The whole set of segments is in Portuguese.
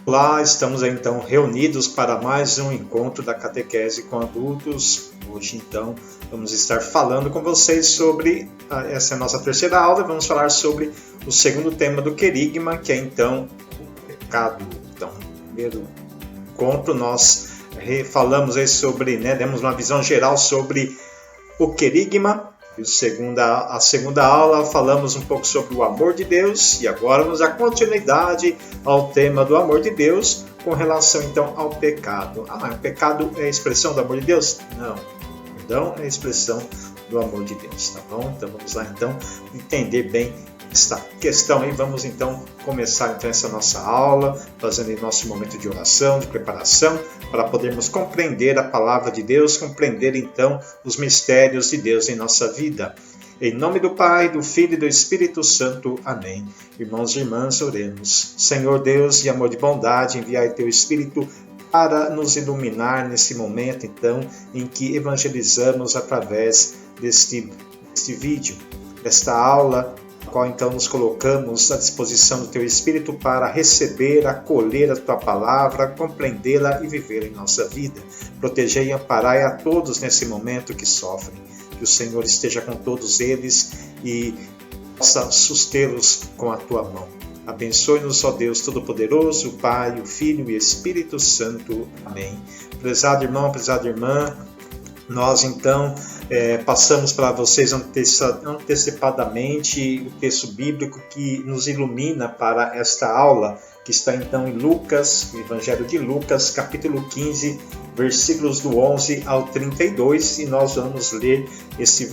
Olá, estamos então reunidos para mais um encontro da catequese com adultos. Hoje então vamos estar falando com vocês sobre, essa é a nossa terceira aula, vamos falar sobre o segundo tema do querigma, que é então o pecado. Então, no primeiro encontro nós falamos aí sobre, demos uma visão geral sobre o querigma. A segunda aula falamos um pouco sobre o amor de Deus e agora vamos dar continuidade ao tema do amor de Deus com relação então ao pecado. Mas o pecado é a expressão do amor de Deus? Não. Perdão é a expressão do amor de Deus, tá bom? Então vamos lá então entender bem esta questão e vamos então começar então essa nossa aula, fazendo nosso momento de oração, de preparação, para podermos compreender a palavra de Deus, compreender então os mistérios de Deus em nossa vida. Em nome do Pai, do Filho e do Espírito Santo. Amém. Irmãos e irmãs, oremos. Senhor Deus de amor e de bondade, enviai teu Espírito para nos iluminar nesse momento então em que evangelizamos através deste vídeo, desta aula, qual então nos colocamos à disposição do Teu Espírito para receber, acolher a Tua Palavra, compreendê-la e viver em nossa vida. Protegei e amparai a todos nesse momento que sofrem. Que o Senhor esteja com todos eles e possa sustê-los com a Tua mão. Abençoe-nos, ó Deus Todo-Poderoso, o Pai, o Filho e o Espírito Santo. Amém. Prezado irmão, prezada irmã, nós então passamos para vocês antecipadamente o texto bíblico que nos ilumina para esta aula, que está então em Lucas, o Evangelho de Lucas, capítulo 15, versículos do 11 ao 32, e nós vamos ler este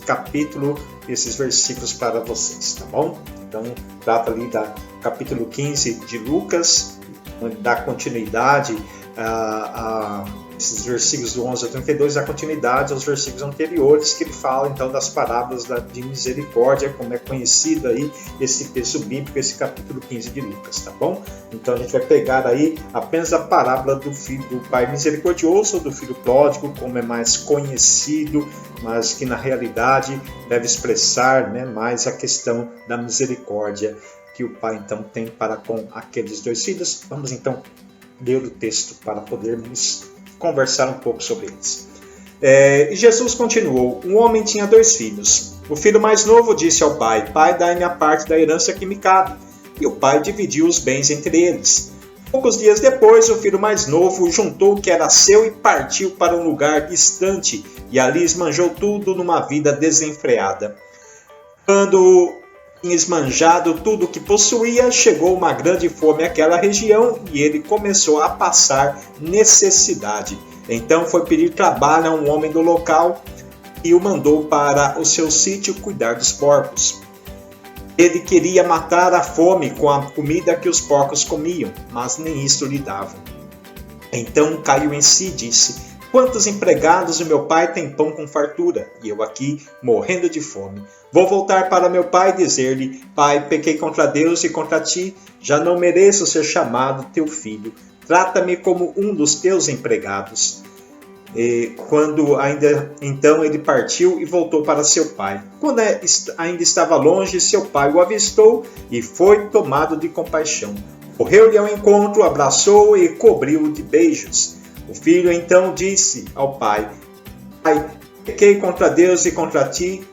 capítulo, esses versículos para vocês, tá bom? Então, trata ali do capítulo 15 de Lucas, onde dá continuidade a esses versículos do 11 ao 32, dá continuidade aos versículos anteriores, que ele fala então das parábolas de misericórdia, como é conhecido aí esse texto bíblico, esse capítulo 15 de Lucas, tá bom? Então a gente vai pegar aí apenas a parábola do filho do pai misericordioso, ou do filho pródigo, como é mais conhecido, mas que na realidade deve expressar mais a questão da misericórdia que o pai então tem para com aqueles dois filhos. Vamos então ler o texto para podermos conversar um pouco sobre eles. E Jesus continuou: um homem tinha 2 filhos. O filho mais novo disse ao pai: pai, dai-me a parte da herança que me cabe. E o pai dividiu os bens entre eles. Poucos dias depois, o filho mais novo juntou o que era seu e partiu para um lugar distante, e ali esmanjou tudo numa vida desenfreada. Quando tinha esmanjado tudo o que possuía, chegou uma grande fome àquela região e ele começou a passar necessidade. Então foi pedir trabalho a um homem do local e o mandou para o seu sítio cuidar dos porcos. Ele queria matar a fome com a comida que os porcos comiam, mas nem isso lhe davam. Então caiu em si e disse: quantos empregados o meu pai tem pão com fartura, e eu aqui morrendo de fome. Vou voltar para meu pai e dizer-lhe: pai, pequei contra Deus e contra ti, já não mereço ser chamado teu filho. Trata-me como um dos teus empregados. Então ele partiu e voltou para seu pai. Quando ainda estava longe, seu pai o avistou e foi tomado de compaixão. Correu-lhe ao encontro, abraçou-o e cobriu-o de beijos. O filho então disse ao pai: pai, pequei contra Deus e contra ti,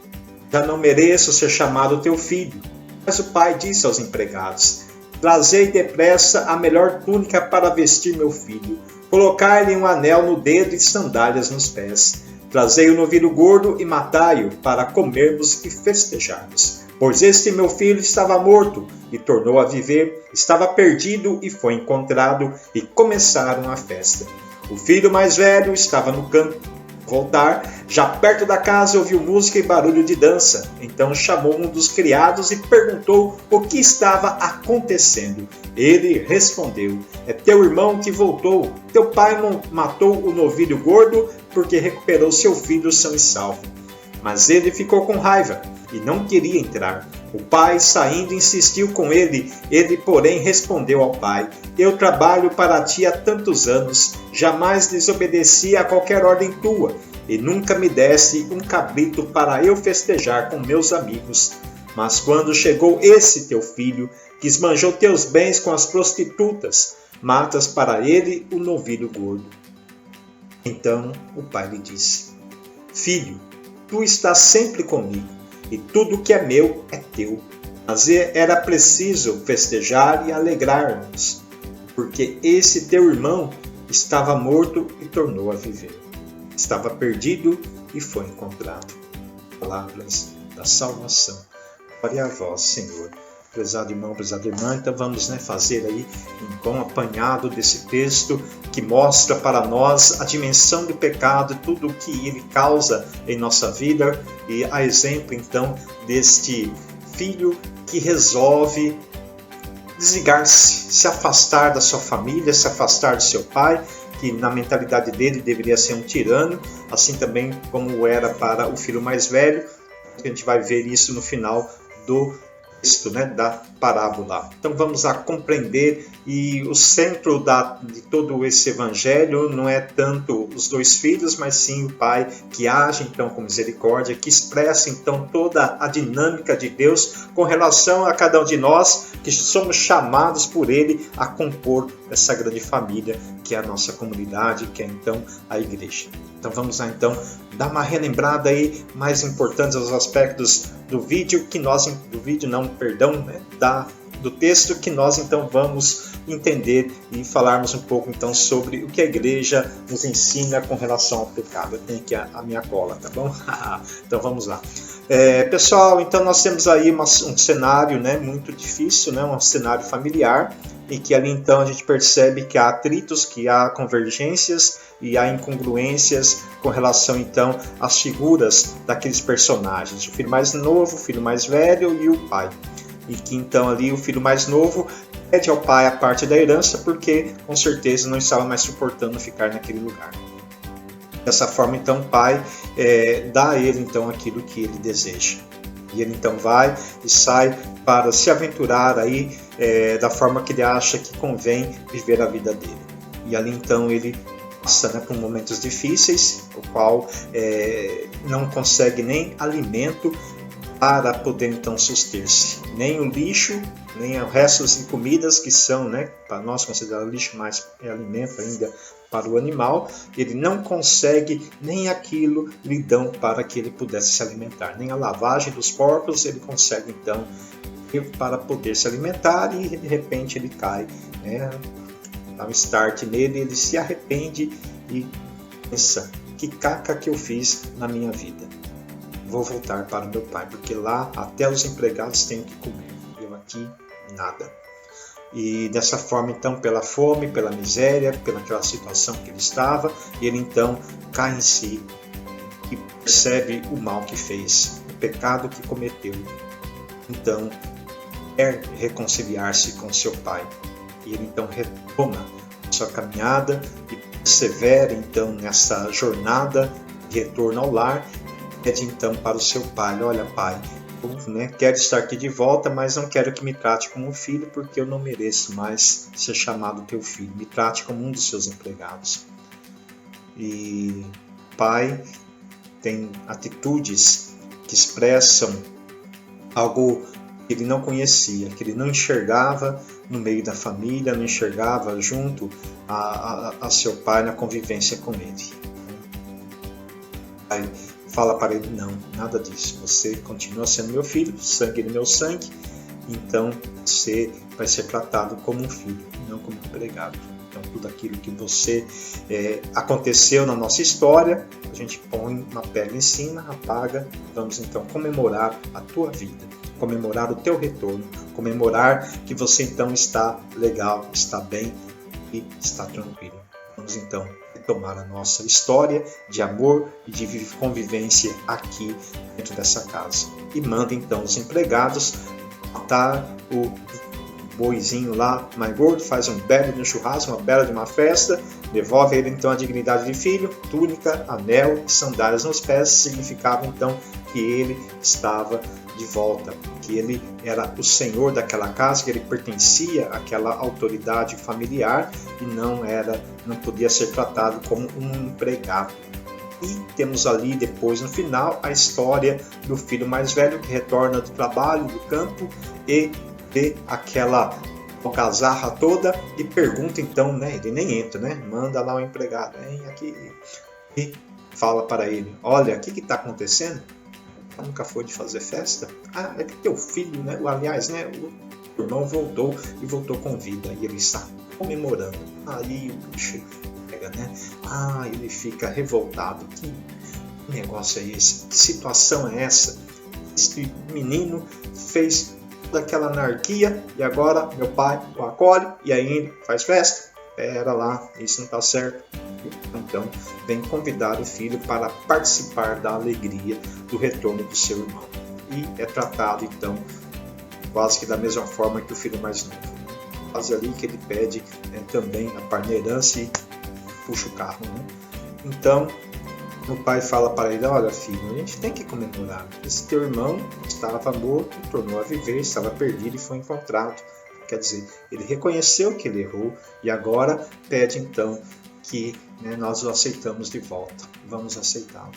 já não mereço ser chamado teu filho. Mas o pai disse aos empregados: trazei depressa a melhor túnica para vestir meu filho, colocai-lhe um anel no dedo e sandálias nos pés. Trazei o novilho gordo e matai-o para comermos e festejarmos. Pois este meu filho estava morto e tornou a viver, estava perdido e foi encontrado, e começaram a festa. O filho mais velho estava no campo. Ao voltar, já perto da casa, ouviu música e barulho de dança. Então chamou um dos criados e perguntou o que estava acontecendo. Ele respondeu: é teu irmão que voltou. Teu pai matou o novilho gordo porque recuperou seu filho são e salvo. Mas ele ficou com raiva e não queria entrar. O pai, saindo, insistiu com ele. Ele, porém, respondeu ao pai: eu trabalho para ti há tantos anos, jamais desobedeci a qualquer ordem tua, e nunca me deste um cabrito para eu festejar com meus amigos. Mas quando chegou esse teu filho, que esbanjou teus bens com as prostitutas, matas para ele o novilho gordo. Então o pai lhe disse: Filho, tu estás sempre comigo, e tudo que é meu é teu. Mas era preciso festejar e alegrar-nos, porque esse teu irmão estava morto e tornou a viver. Estava perdido e foi encontrado. Palavras da salvação. Glória a vós, Senhor. Prezado irmão, prezada irmã, então vamos fazer aí um apanhado desse texto que mostra para nós a dimensão do pecado, tudo o que ele causa em nossa vida, e a exemplo então deste filho que resolve desligar-se, se afastar da sua família, se afastar do seu pai, que na mentalidade dele deveria ser um tirano, assim também como era para o filho mais velho. A gente vai ver isso no final do texto, da parábola. Então vamos a compreender, e o centro de todo esse evangelho não é tanto os dois filhos, mas sim o pai que age então com misericórdia, que expressa então toda a dinâmica de Deus com relação a cada um de nós, que somos chamados por ele a compor essa grande família que é a nossa comunidade, que é então a igreja. Então vamos lá então dar uma relembrada aí mais importantes aos aspectos do texto, que nós então vamos entender e falarmos um pouco então sobre o que a igreja nos ensina com relação ao pecado. Eu tenho aqui a minha cola, tá bom? Então vamos lá. Pessoal, então nós temos aí um cenário muito difícil, um cenário familiar, e que ali então a gente percebe que há atritos, que há convergências e há incongruências com relação então às figuras daqueles personagens, o filho mais novo, o filho mais velho e o pai. E que então ali o filho mais novo pede ao pai a parte da herança, porque com certeza não estava mais suportando ficar naquele lugar. Dessa forma então o pai dá a ele então aquilo que ele deseja. E ele então vai e sai para se aventurar aí da forma que ele acha que convém viver a vida dele. E ali então ele passa por momentos difíceis, o qual não consegue nem alimento para poder então suster-se. Nem o lixo, nem os restos de comidas que são, para nós considerar lixo, mas é alimento ainda para o animal, ele não consegue nem aquilo lhe dão para que ele pudesse se alimentar. Nem a lavagem dos porcos ele consegue então para poder se alimentar, e de repente ele cai, dá um start nele, ele se arrepende e pensa: que caca que eu fiz na minha vida. Vou voltar para meu pai, porque lá até os empregados têm que comer, eu aqui nada. E dessa forma então, pela fome, pela miséria, pelaquela situação que ele estava, ele então cai em si e percebe o mal que fez, o pecado que cometeu. Então quer reconciliar-se com seu pai, e ele então retoma sua caminhada e persevera então nessa jornada de retorno ao lar. Pede então para o seu pai: olha, pai, quero estar aqui de volta, mas não quero que me trate como um filho, porque eu não mereço mais ser chamado teu filho. Me trate como um dos seus empregados. E o pai tem atitudes que expressam algo que ele não conhecia, que ele não enxergava no meio da família, não enxergava junto a seu pai na convivência com ele. O pai fala para ele: não, nada disso, você continua sendo meu filho, sangue do meu sangue, então você vai ser tratado como um filho, não como um empregado. Então tudo aquilo que você aconteceu na nossa história, a gente põe uma pedra em cima, apaga, vamos então comemorar a tua vida, comemorar o teu retorno, comemorar que você então está legal, está bem e está tranquilo. Vamos então retomar a nossa história de amor e de convivência aqui dentro dessa casa. E manda então os empregados matar o boizinho lá mais gordo, faz um belo de um churrasco, uma bela de uma festa, devolve a ele então a dignidade de filho, túnica, anel e sandálias nos pés. Significava então que ele estava de volta, que ele era o senhor daquela casa, que ele pertencia àquela autoridade familiar e não podia ser tratado como um empregado. E temos ali depois no final a história do filho mais velho que retorna do trabalho, do campo, e vê aquela algazarra toda e pergunta então, né? Ele nem entra, né? Manda lá o empregado, vem aqui e fala para ele: olha, o que está acontecendo? Nunca foi de fazer festa? Ah, é que teu filho, né? Aliás, né? O irmão voltou e voltou com vida e ele está comemorando. Aí o bicho pega, né? Ah, ele fica revoltado. Que negócio é esse? Que situação é essa? Esse menino fez toda aquela anarquia e agora meu pai o acolhe e ainda faz festa? Pera lá, isso não está certo. Então, vem convidar o filho para participar da alegria do retorno do seu irmão. E é tratado, então, quase que da mesma forma que o filho mais novo. Quase ali que ele pede também a parneirança e puxa o carro. Né? Então, o pai fala para ele: olha, filho, a gente tem que comemorar. Esse teu irmão estava morto, tornou a viver, estava perdido e foi encontrado. Quer dizer, ele reconheceu que ele errou e agora pede, então, que nós o aceitamos de volta. Vamos aceitá-lo.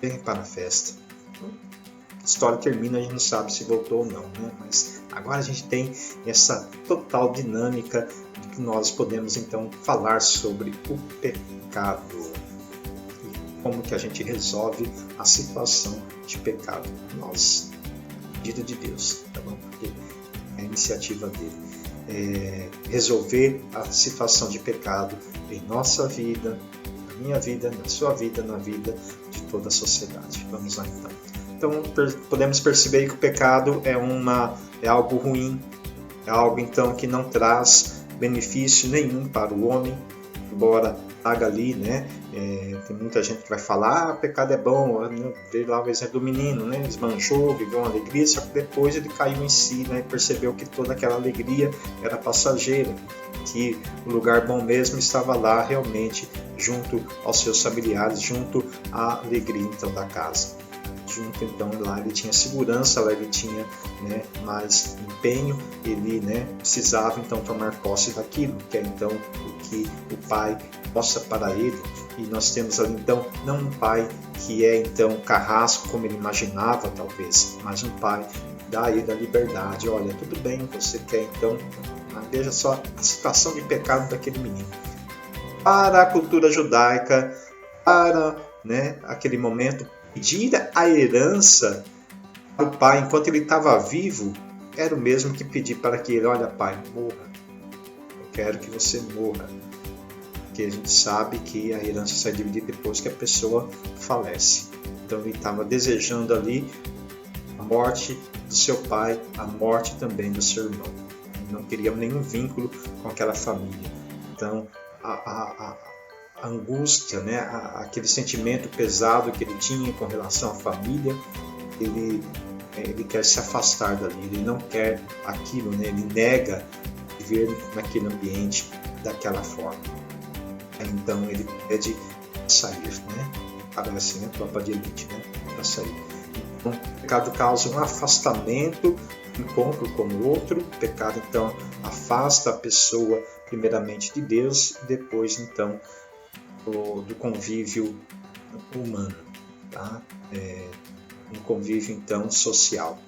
Vem para a festa. A história termina, a gente não sabe se voltou ou não, né? Mas agora a gente tem essa total dinâmica de que nós podemos então falar sobre o pecado e como que a gente resolve a situação de pecado. Nós, pedido de Deus, tá bom? Porque é a iniciativa dele. Resolver a situação de pecado em nossa vida, na minha vida, na sua vida, na vida de toda a sociedade. Vamos lá então. Então podemos perceber que o pecado é algo ruim, é algo então que não traz benefício nenhum para o homem, embora traga ali, né? Tem muita gente que vai falar: pecado é bom. Vê lá o exemplo do menino, né? Esbanjou, viveu uma alegria, só que depois ele caiu em si, né? E percebeu que toda aquela alegria era passageira, que o lugar bom mesmo estava lá realmente junto aos seus familiares, junto à alegria então da casa. Junto, então, lá ele tinha segurança, lá ele tinha, né, mais empenho, ele, né, precisava então tomar posse daquilo, que é então o que o pai mostra para ele. E nós temos ali então não um pai que é então carrasco como ele imaginava talvez, mas um pai que dá a ele a liberdade. Olha, tudo bem, você quer então, veja só a situação de pecado daquele menino. Para a cultura judaica, para, né, aquele momento, pedir a herança para o pai enquanto ele estava vivo era o mesmo que pedir para que ele: olha, pai, morra. Eu quero que você morra. Porque a gente sabe que a herança sai dividida depois que a pessoa falece. Então ele estava desejando ali a morte do seu pai, a morte também do seu irmão. Ele não queria nenhum vínculo com aquela família. Então a angústia, né? Aquele sentimento pesado que ele tinha com relação à família, ele quer se afastar dali, ele não quer aquilo, né? Ele nega viver naquele ambiente daquela forma. Então ele pede sair, né? Parece, né? Tropa de elite, né? Para sair. Então, o pecado causa um afastamento, um encontro com o outro. O pecado então afasta a pessoa primeiramente de Deus e depois então do convívio humano, tá? Um convívio então social.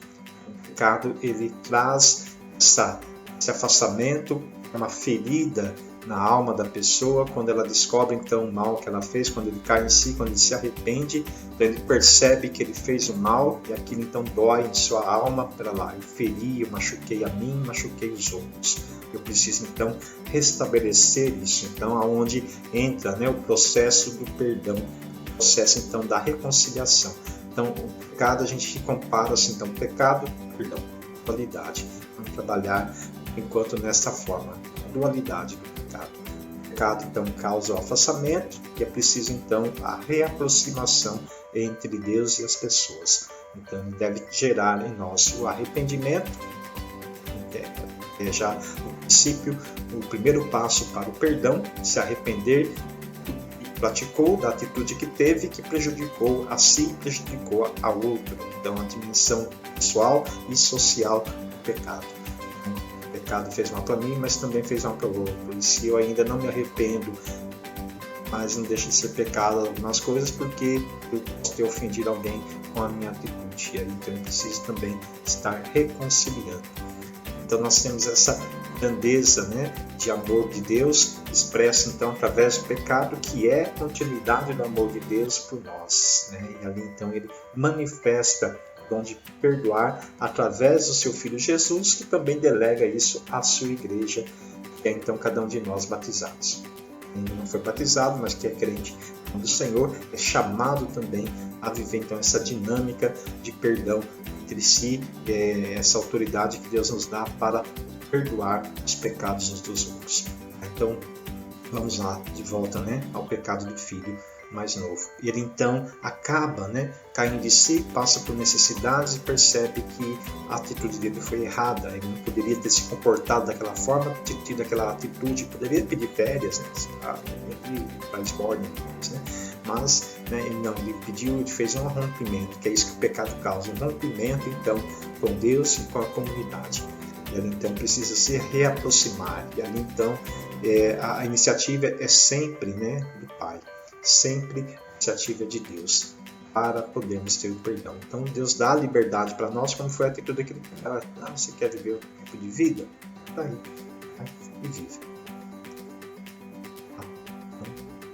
O pecado ele traz esse afastamento, uma ferida na alma da pessoa quando ela descobre então o mal que ela fez, quando ele cai em si, quando ele se arrepende, então ele percebe que ele fez o mal e aquilo então dói em sua alma. Para lá, eu feri, eu machuquei a mim, machuquei os outros. Eu preciso então restabelecer isso. Então, aonde entra, né, o processo do perdão, o processo então da reconciliação. Então, o pecado a gente compara assim, então pecado, perdão, dualidade. Vamos trabalhar enquanto nesta forma, a dualidade do pecado. O pecado então causa o afastamento e é preciso então a reaproximação entre Deus e as pessoas. Então, ele deve gerar em nós o arrependimento. Já no princípio, o primeiro passo para o perdão, se arrepender e praticou da atitude que teve, que prejudicou a si e prejudicou ao outro. Então, a dimensão pessoal e social do pecado. O pecado fez mal para mim, mas também fez mal para o outro. E se eu ainda não me arrependo, mas não deixa de ser pecado algumas coisas, porque eu posso ter ofendido alguém com a minha atitude. Então, eu preciso também estar reconciliando. Então nós temos essa grandeza, né, de amor de Deus, expressa então através do pecado, que é a continuidade do amor de Deus por nós, né? E ali então ele manifesta o dom de perdoar através do seu Filho Jesus, que também delega isso à sua igreja, que é então cada um de nós batizados. Ainda não foi batizado, mas que é crente do Senhor, é chamado também a viver então essa dinâmica de perdão entre si, essa autoridade que Deus nos dá para perdoar os pecados uns dos outros. Então, vamos lá, de volta, né, ao pecado do filho mais novo. Ele então acaba, né, caindo de si, passa por necessidades e percebe que a atitude dele foi errada. Ele não poderia ter se comportado daquela forma, ter tido aquela atitude, poderia pedir férias, né, para esbórnia, né? Mas, né, ele não, ele pediu, ele fez um rompimento, que é isso que o pecado causa, um rompimento então com Deus e com a comunidade. Ele então precisa se reaproximar, e ali então a iniciativa é sempre, né, do Pai, sempre a iniciativa de Deus, para podermos ter o perdão. Então Deus dá liberdade para nós, como foi a atitude daquele cara. Você quer viver o tipo de vida? Está aí, e vive.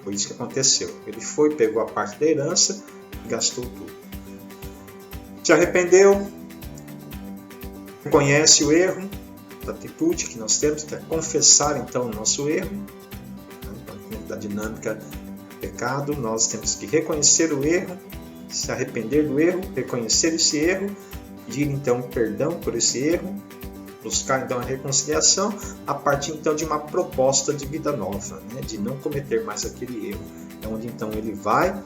Foi isso que aconteceu. Ele foi, pegou a parte da herança e gastou tudo. Se arrependeu, reconhece o erro, da atitude que nós temos, que é confessar então o nosso erro. Então, dentro da dinâmica do pecado, nós temos que reconhecer o erro, se arrepender do erro, reconhecer esse erro, pedir então perdão por esse erro, buscar então a reconciliação, a partir então de uma proposta de vida nova, né? De não cometer mais aquele erro. É onde então ele vai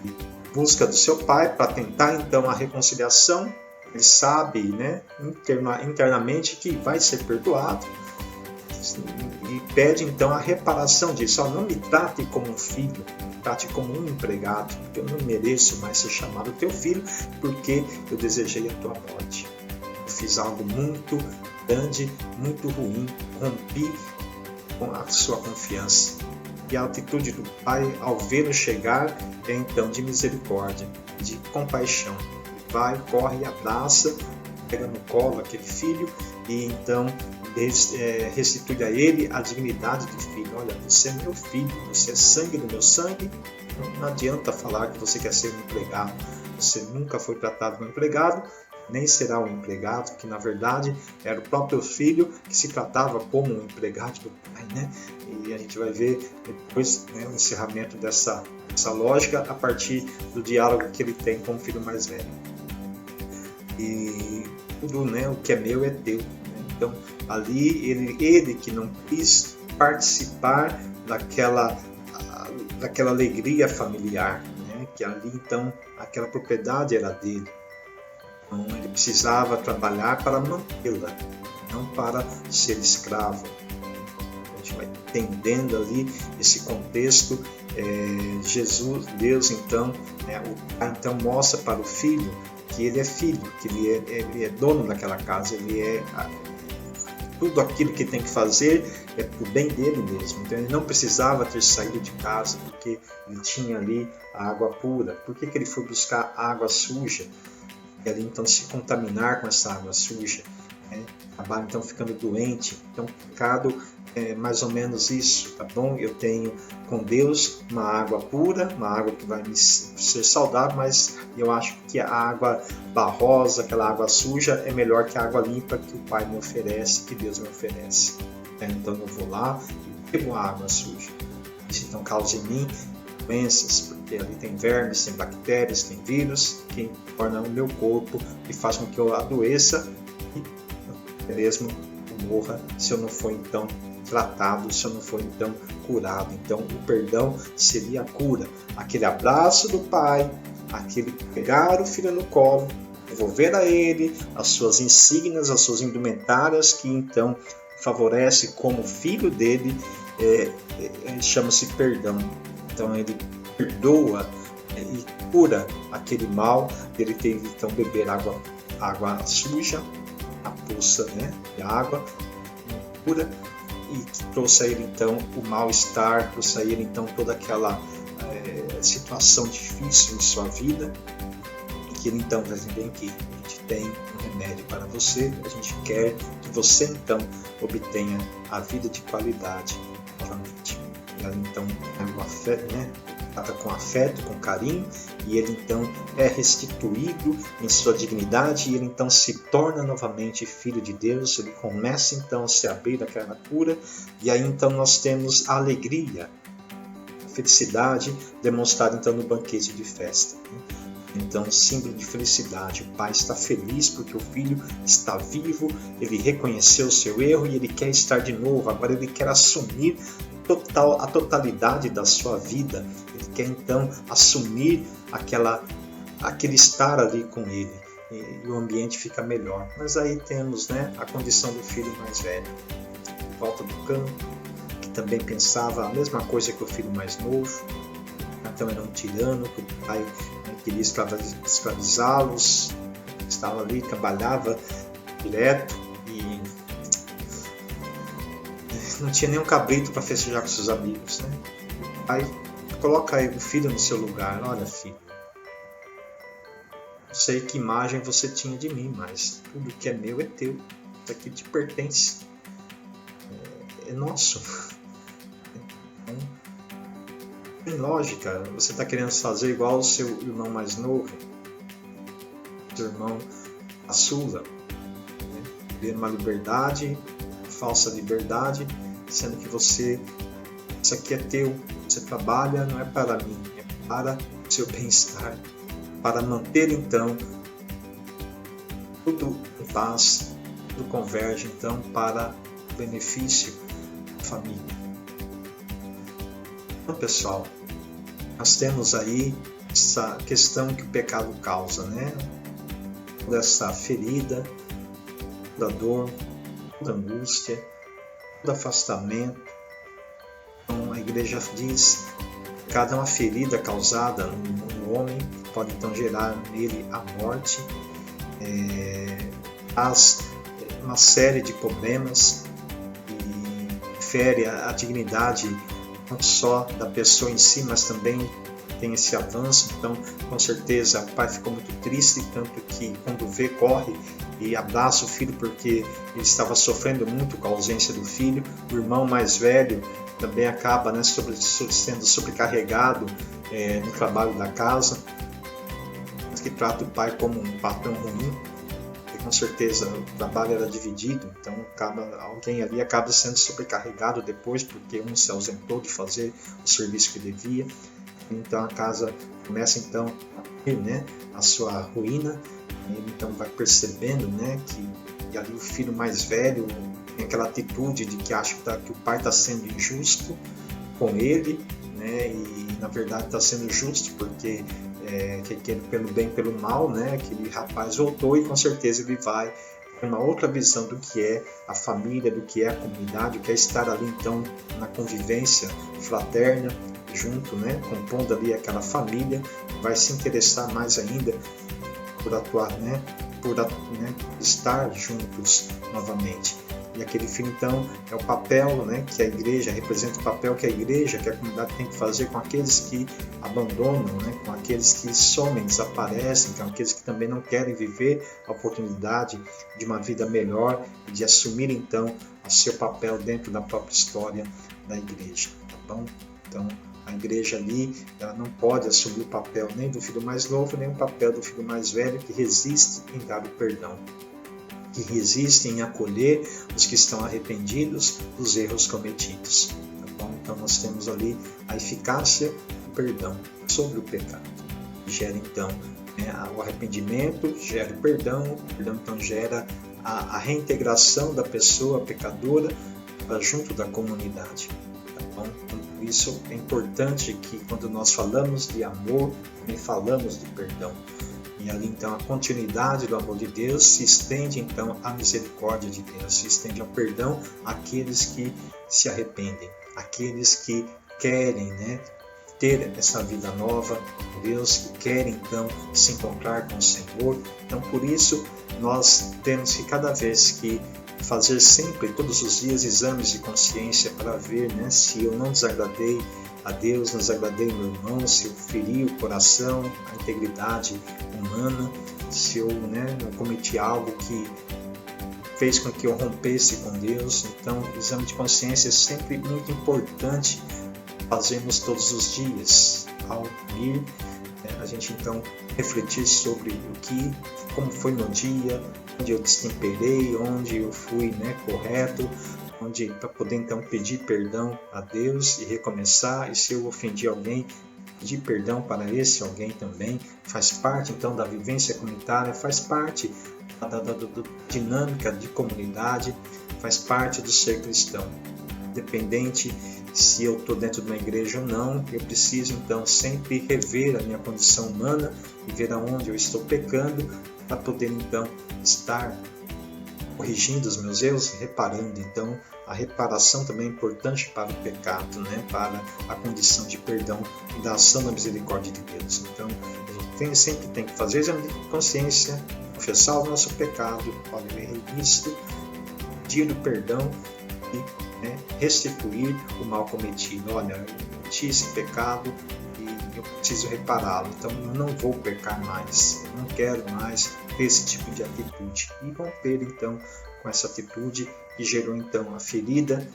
em busca do seu pai para tentar então a reconciliação. Ele sabe, né, internamente que vai ser perdoado e pede então a reparação disso. Não me trate como um filho, me trate como um empregado, porque eu não mereço mais ser chamado teu filho, porque eu desejei a tua morte. Eu fiz algo muito grande, muito ruim, rompi com a sua confiança. E a atitude do pai ao vê-lo chegar é então de misericórdia, de compaixão. Vai, corre, abraça, pega no colo aquele filho e então restitui a ele a dignidade de filho. Olha, você é meu filho, você é sangue do meu sangue. Não adianta falar que você quer ser um empregado. Você nunca foi tratado como empregado, nem será um empregado, que na verdade era o próprio filho que se tratava como um empregado do pai, né? E a gente vai ver depois, né, o encerramento dessa lógica a partir do diálogo que ele tem com o filho mais velho. E tudo, né, o que é meu é teu. Né? Então, ali ele que não quis participar daquela alegria familiar, né? Que ali então aquela propriedade era dele. Então, ele precisava trabalhar para mantê-la, não para ser escravo. A gente vai entendendo ali esse contexto. Deus então, o pai então mostra para o filho que ele é filho, que ele é dono daquela casa, tudo aquilo que tem que fazer é para o bem dele mesmo. Então ele não precisava ter saído de casa, porque ele tinha ali a água pura. Por que ele foi buscar água suja? E ali então se contaminar com essa água suja, né? Acabar então ficando doente. Então o pecado é mais ou menos isso, tá bom? Eu tenho com Deus uma água pura, uma água que vai me ser saudável, mas eu acho que a água barrosa, aquela água suja, é melhor que a água limpa que o Pai me oferece, que Deus me oferece. Então eu vou lá e bebo a água suja. Isso então causa em mim doenças, porque ali tem vermes, tem bactérias, tem vírus, que torna o meu corpo e faz com que eu adoeça e mesmo morra se eu não for então tratado, se eu não for então curado. Então o perdão seria a cura, aquele abraço do pai, aquele pegar o filho no colo, devolver a ele as suas insígnias, as suas indumentárias, que então favorece como filho dele, chama-se perdão. Então ele perdoa e cura aquele mal dele ter então beber água suja, a poça, né, de água pura, e que trouxe a ele então o mal-estar, trouxe a ele então toda aquela situação difícil em sua vida, e que ele então vai ver que gente tem um remédio para você, a gente quer que você então obtenha a vida de qualidade novamente. Ela então trata com afeto, com carinho, e ele então é restituído em sua dignidade, e ele então se torna novamente filho de Deus. Ele começa então a se abrir daquela cura, e aí então nós temos a alegria, a felicidade demonstrada então no banquete de festa. Então, símbolo de felicidade. O pai está feliz porque o filho está vivo, ele reconheceu o seu erro e ele quer estar de novo. Agora ele quer assumir a totalidade da sua vida. Ele quer então assumir aquele estar ali com ele. E o ambiente fica melhor. Mas aí temos, a condição do filho mais velho. Volta do campo, que também pensava a mesma coisa que o filho mais novo. Então era um tirano, que o pai queria escravizá-los, estava ali, trabalhava direto e não tinha nenhum cabrito para festejar com seus amigos. Aí coloca aí o filho no seu lugar. Olha, filho, não sei que imagem você tinha de mim, mas tudo que é meu é teu, isso aqui te pertence, é nosso. Tem lógica, você está querendo fazer igual o seu irmão mais novo, seu irmão caçula, ter uma liberdade, falsa liberdade, sendo que isso aqui é teu, você trabalha, não é para mim, é para o seu bem-estar, para manter então tudo em paz, tudo converge então para o benefício da família. Então, pessoal, nós temos aí essa questão que o pecado causa, toda essa ferida, toda dor, toda angústia, todo afastamento. Então, a igreja diz que cada uma ferida causada no homem pode então gerar nele a morte, faz uma série de problemas e fere a dignidade não só da pessoa em si, mas também tem esse avanço. Então, com certeza, o pai ficou muito triste, tanto que quando vê, corre e abraça o filho, porque ele estava sofrendo muito com a ausência do filho. O irmão mais velho também acaba sendo sobrecarregado no trabalho da casa, que trata o pai como um patrão ruim. Com certeza o trabalho era dividido, então alguém ali acaba sendo sobrecarregado depois, porque um se ausentou de fazer o serviço que devia. Então a casa começa então a ter a sua ruína. Ele então vai percebendo que ali o filho mais velho tem aquela atitude de que acha que o pai está sendo injusto com ele, e na verdade está sendo justo porque pelo bem, pelo mal, aquele rapaz voltou, e com certeza ele vai ter uma outra visão do que é a família, do que é a comunidade, do que é estar ali então na convivência fraterna, junto, compondo ali aquela família, vai se interessar mais ainda por atuar, por estar juntos novamente. E aquele filho, então, é o papel que a igreja representa, o papel que a igreja, que a comunidade tem que fazer com aqueles que abandonam, com aqueles que somem, desaparecem, com aqueles que também não querem viver a oportunidade de uma vida melhor e de assumir, então, o seu papel dentro da própria história da igreja. Tá bom? Então, a igreja ali, ela não pode assumir o papel nem do filho mais novo, nem o papel do filho mais velho, que resiste em dar o perdão, que resistem em acolher os que estão arrependidos dos erros cometidos. Tá bom? Então nós temos ali a eficácia do perdão sobre o pecado. Gera então o arrependimento, gera o perdão então gera a reintegração da pessoa pecadora junto da comunidade. Tá bom? Então, por isso é importante que quando nós falamos de amor, também falamos de perdão. E ali então a continuidade do amor de Deus se estende então à misericórdia de Deus, se estende ao perdão àqueles que se arrependem, àqueles que querem ter essa vida nova com Deus, que querem então se encontrar com o Senhor. Então por isso nós temos que cada vez que fazer sempre, todos os dias, exames de consciência para ver se eu não desagradei a Deus, não desagradei meu irmão, se eu feri o coração, a integridade humana, se eu, né, não cometi algo que fez com que eu rompesse com Deus. Então, o exame de consciência é sempre muito importante fazermos todos os dias. Ao ir, a gente então refletir sobre como foi meu dia, onde eu destemperei, onde eu fui, né, correto, para poder então pedir perdão a Deus e recomeçar. E se eu ofendi alguém, pedir perdão para esse alguém também. Faz parte então da vivência comunitária, faz parte da dinâmica de comunidade, faz parte do ser cristão. Independente se eu estou dentro de uma igreja ou não, eu preciso então sempre rever a minha condição humana e ver aonde eu estou pecando, para poder então estar corrigindo os meus erros, reparando. Então, a reparação também é importante para o pecado, né? Para a condição de perdão e da ação da misericórdia de Deus. Então, a gente sempre tem que fazer exame de consciência, confessar o nosso pecado, olha, eu errei nisso, pedir o perdão e, né, restituir o mal cometido. Olha, eu cometi esse pecado e eu preciso repará-lo, então eu não vou pecar mais, eu não quero mais ter esse tipo de atitude. E romper então com essa atitude que gerou então a ferida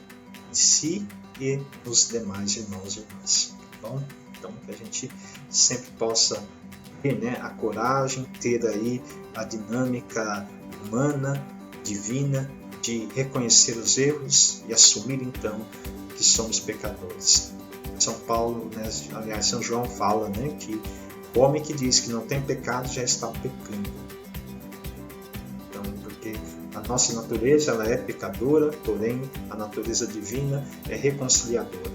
em si e nos demais irmãos e irmãs. Tá bom? Então que a gente sempre possa ter, né, a coragem, ter aí a dinâmica humana, divina, de reconhecer os erros e assumir então que somos pecadores. São Paulo, né, aliás, São João fala, né, que o homem que diz que não tem pecado já está pecando. Então, porque a nossa natureza ela é pecadora, porém a natureza divina é reconciliadora.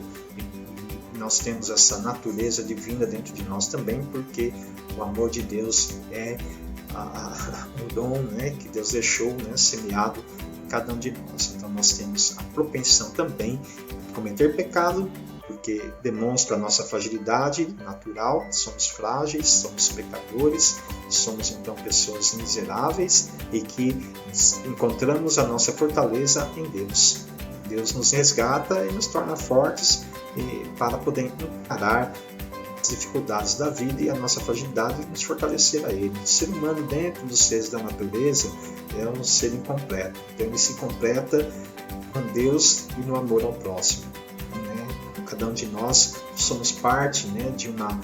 E nós temos essa natureza divina dentro de nós também, porque o amor de Deus é o dom, né, que Deus deixou, né, semeado em cada um de nós. Então nós temos a propensão também de cometer pecado, porque demonstra a nossa fragilidade natural, somos frágeis, somos pecadores, somos então pessoas miseráveis e que encontramos a nossa fortaleza em Deus. Deus nos resgata e nos torna fortes para poder encarar as dificuldades da vida e a nossa fragilidade e nos fortalecer a Ele. O ser humano dentro dos seres da natureza é um ser incompleto, então ele se completa com Deus e no amor ao próximo. Cada um de nós somos parte, né, de uma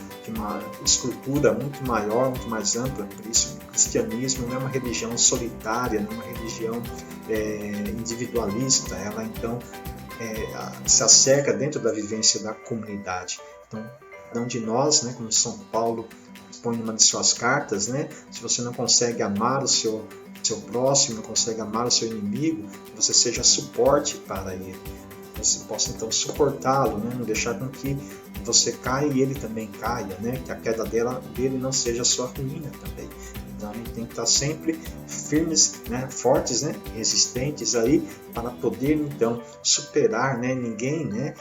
estrutura muito maior, muito mais ampla. Por isso o cristianismo não é uma religião solitária, não é uma religião individualista. Ela então se acerca dentro da vivência da comunidade. Então cada um de nós, né, como São Paulo expõe em uma de suas cartas, né, se você não consegue amar o seu próximo, não consegue amar o seu inimigo, você seja suporte para ele. Você possa então suportá-lo, né? Não deixar com que você caia e ele também caia, né? Que a queda dele não seja sua ruína também. Então a gente tem que estar sempre firmes, né? Fortes, né? Resistentes aí para poder então superar, né? Ninguém, né?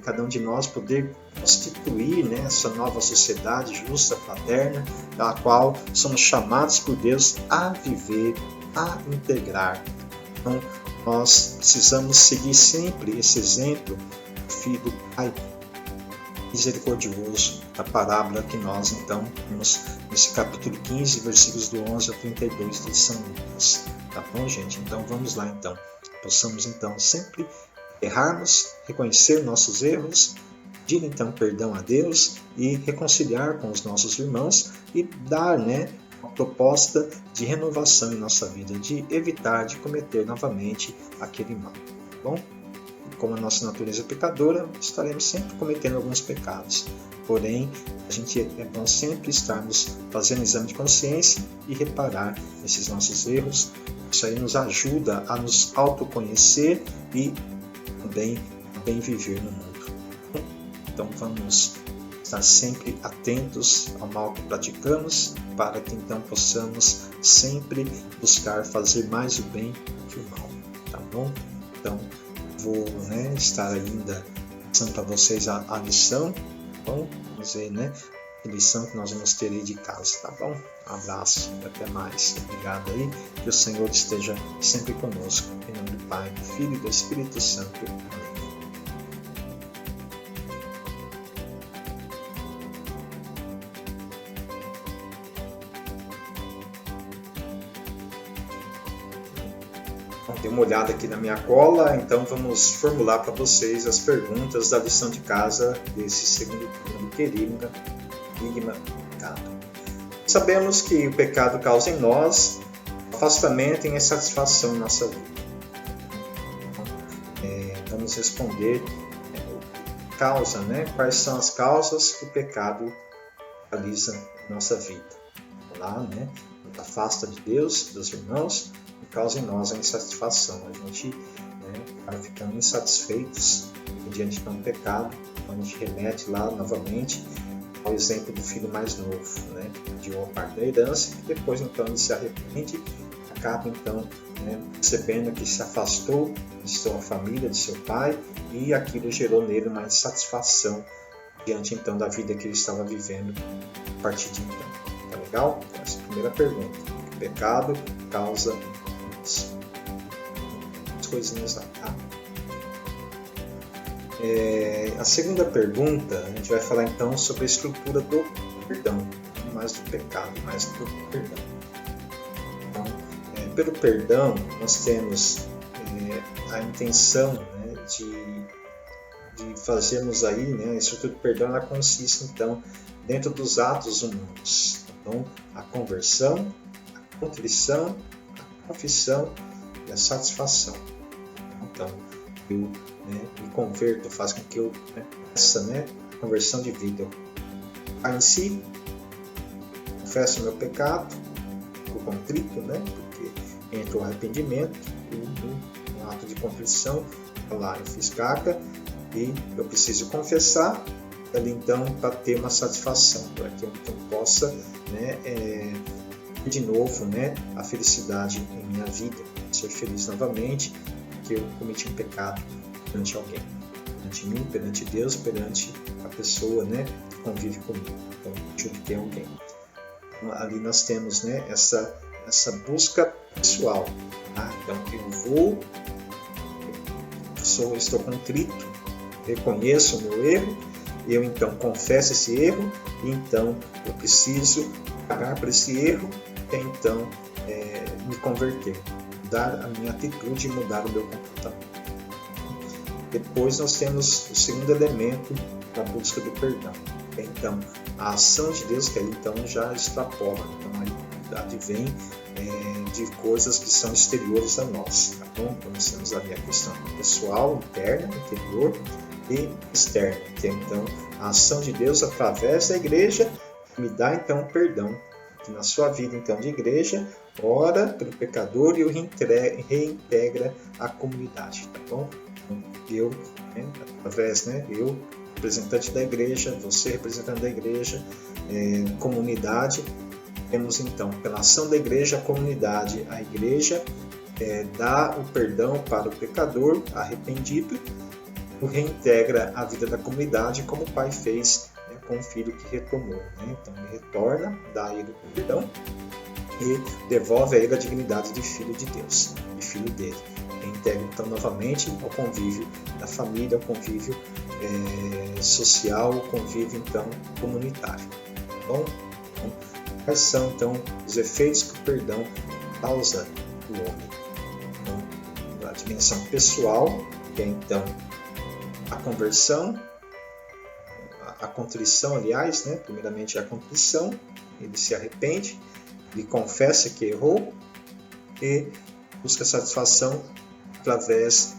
Cada um de nós poder constituir, né? Essa nova sociedade justa, fraterna, da qual somos chamados por Deus a viver, a integrar. Então, nós precisamos seguir sempre esse exemplo do Filho do Pai misericordioso, da parábola que nós então temos nesse capítulo 15, versículos do 11 ao 32 de São Lucas. Tá bom, gente? Então vamos lá então. Possamos então sempre errarmos, reconhecer nossos erros, pedir então perdão a Deus e reconciliar com os nossos irmãos e dar, né, uma proposta de renovação em nossa vida, de evitar de cometer novamente aquele mal. Bom, como a nossa natureza é pecadora, estaremos sempre cometendo alguns pecados. Porém, é bom sempre estarmos fazendo exame de consciência e reparar esses nossos erros. Isso aí nos ajuda a nos autoconhecer e também bem viver no mundo. Então vamos estar sempre atentos ao mal que praticamos, para que então possamos sempre buscar fazer mais o bem que o mal, tá bom? Então vou, né, estar ainda passando para vocês a lição, tá bom? Vamos ver, né, a lição que nós vamos ter aí de casa, tá bom? Um abraço e até mais. Obrigado aí, que o Senhor esteja sempre conosco. Em nome do Pai, do Filho e do Espírito Santo. Amém. Dê uma olhada aqui na minha cola, então vamos formular para vocês as perguntas da lição de casa desse segundo querigma, pecado. Sabemos que o pecado causa em nós afastamento e insatisfação em nossa vida. Vamos responder causa, né? Quais são as causas que o pecado realiza em nossa vida? Vamos lá, né? Afasta de Deus, dos irmãos, e causa em nós a insatisfação. A gente vai ficando insatisfeitos diante de um pecado. Então a gente remete lá novamente ao exemplo do filho mais novo, né? De uma parte da herança, que depois então ele se arrepende, acaba então percebendo que se afastou de sua família, de seu pai, e aquilo gerou nele uma insatisfação diante então da vida que ele estava vivendo a partir de então. Tá legal? Essa é a primeira pergunta. O pecado causa isso. As coisinhas lá, tá? A segunda pergunta, a gente vai falar então sobre a estrutura do perdão, não mais do pecado, mas do perdão. Então, pelo perdão, nós temos a intenção, né, de fazermos aí, né, a estrutura do perdão, ela consiste então dentro dos atos humanos. Então, a conversão, a contrição, a confissão e a satisfação. Então, eu me converto, faz com que eu essa conversão de vida. Em si, confesso o meu pecado, fico contrito, porque entra o arrependimento, um ato de contrição, lá eu fiz caca e eu preciso confessar, ali então para ter uma satisfação, para que eu então possa de novo a felicidade em minha vida, ser feliz novamente, porque eu cometi um pecado perante alguém, perante mim, perante Deus, perante a pessoa que convive comigo, então junto que é alguém. Então, ali nós temos essa busca pessoal. Então eu estou contrito, reconheço o meu erro, eu então confesso esse erro, e então eu preciso pagar por esse erro e então me converter, mudar a minha atitude e mudar o meu comportamento. Depois nós temos o segundo elemento da busca do perdão. Então, a ação de Deus, que aí então já extrapola. Então, a iniquidade vem de coisas que são exteriores a nós. Tá bom? Então, nós temos ali a questão pessoal, interna, interior e externa. Que é, então, a ação de Deus através da igreja que me dá, então, perdão. Que na sua vida, então, de igreja, ora pelo pecador e o reintegra à comunidade. Tá bom? Eu, através, eu, representante da igreja, você, representante da igreja, comunidade, temos então, pela ação da igreja, a comunidade, a igreja dá o perdão para o pecador arrependido, o reintegra a vida da comunidade, como o pai fez com o filho que retomou. Então ele retorna, dá a ele o perdão e devolve a ele a dignidade de filho de Deus, de filho dele. Integra então novamente ao convívio da família, ao convívio social, ao convívio então comunitário. Tá bom? Então, quais são então os efeitos que o perdão causa no homem? Então, a dimensão pessoal, que é então a conversão, a contrição, aliás, primeiramente a contrição, ele se arrepende, ele confessa que errou e busca satisfação através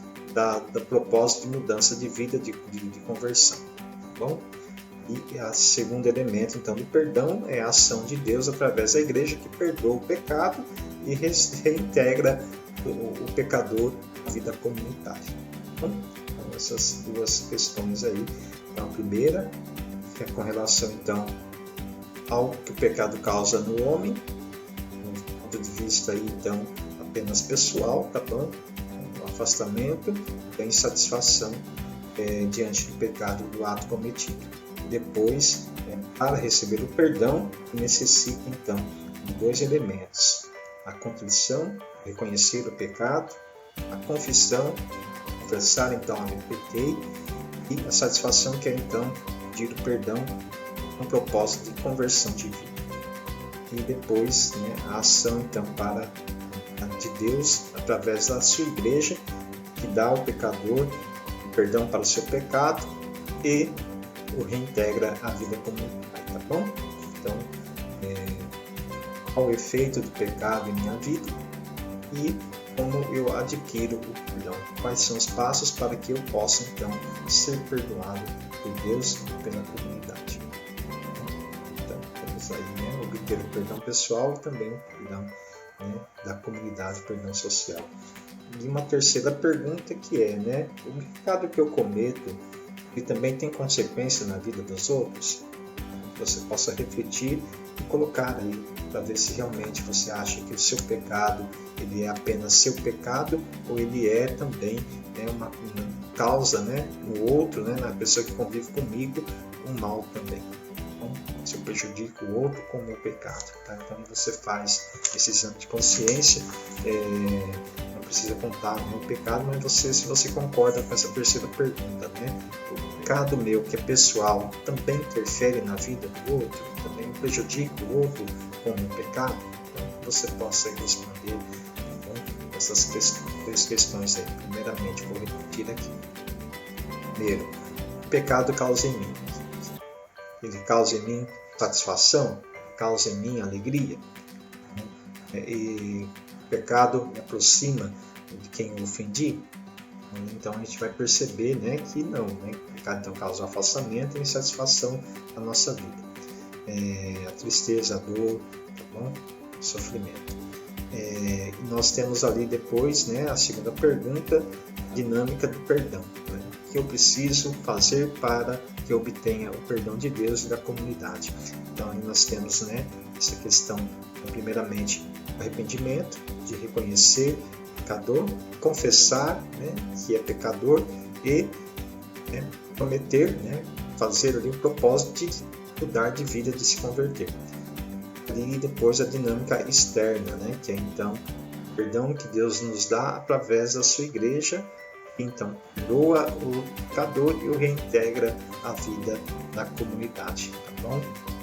do propósito de mudança de vida, de conversão. Tá bom? E o segundo elemento, então, do perdão é a ação de Deus através da igreja que perdoa o pecado e reintegra o pecador à vida comunitária. Tá bom? Então, essas duas questões aí. Então, a primeira é com relação, então, ao que o pecado causa no homem, do ponto de vista aí, então, apenas pessoal, tá bom? Afastamento e a insatisfação diante do pecado, do ato cometido. Depois, para receber o perdão, necessita então de dois elementos: a contrição, reconhecer o pecado, a confissão, confessar então eu pequei, e a satisfação, que é então pedir o perdão com propósito de conversão de vida. E depois a ação então para de Deus através da sua igreja, que dá ao pecador perdão para o seu pecado e o reintegra à vida comunitária, tá bom? Então, qual o efeito do pecado em minha vida e como eu adquiro o perdão. Quais são os passos para que eu possa, então, ser perdoado por Deus e pela comunidade. Então, vamos aí, obter o perdão pessoal e também o perdão da comunidade, o perdão social. E uma terceira pergunta que é, o pecado que eu cometo, ele também tem consequência na vida dos outros? Que você possa refletir e colocar aí para ver se realmente você acha que o seu pecado ele é apenas seu pecado ou ele é também uma causa no outro, na pessoa que convive comigo, um mal também. Então, se eu prejudico o outro com o meu pecado. Tá? Então você faz esse exame de consciência, não precisa contar o pecado, mas se você concorda com essa terceira pergunta, o pecado meu que é pessoal também interfere na vida do outro, também prejudica o outro com o meu pecado, então você possa responder essas três questões aí. Primeiramente, vou repetir aqui. Primeiro, o pecado causa em mim. Ele causa em mim satisfação, causa em mim alegria. E o pecado me aproxima de quem eu ofendi. Então a gente vai perceber que não, o pecado então causa afastamento e insatisfação na nossa vida. A tristeza, a dor, tá bom? O sofrimento. E nós temos ali depois a segunda pergunta, dinâmica do perdão. O que eu preciso fazer para que eu obtenha o perdão de Deus e da comunidade? Então aí nós temos essa questão, primeiramente, arrependimento, de reconhecer pecador, confessar que é pecador e prometer, fazer ali o propósito de mudar de vida, de se converter. E depois a dinâmica externa, que é então o perdão que Deus nos dá através da sua igreja, então perdoa o pecador e o reintegra à vida na comunidade, tá bom?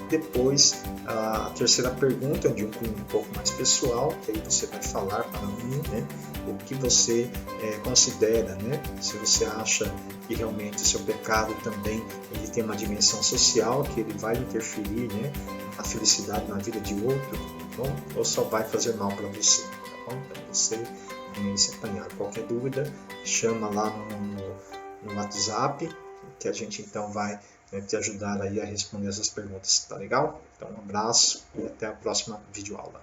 Depois a terceira pergunta de um cunho um pouco mais pessoal, que aí você vai falar para mim, o que você considera, se você acha que realmente o seu pecado também ele tem uma dimensão social, que ele vai interferir, a felicidade na vida de outro, tá bom? Ou só vai fazer mal para você, tá bom? Para você se apanhar. Qualquer dúvida, chama lá no WhatsApp, que a gente então vai te ajudar aí a responder essas perguntas, tá legal? Então um abraço e até a próxima videoaula.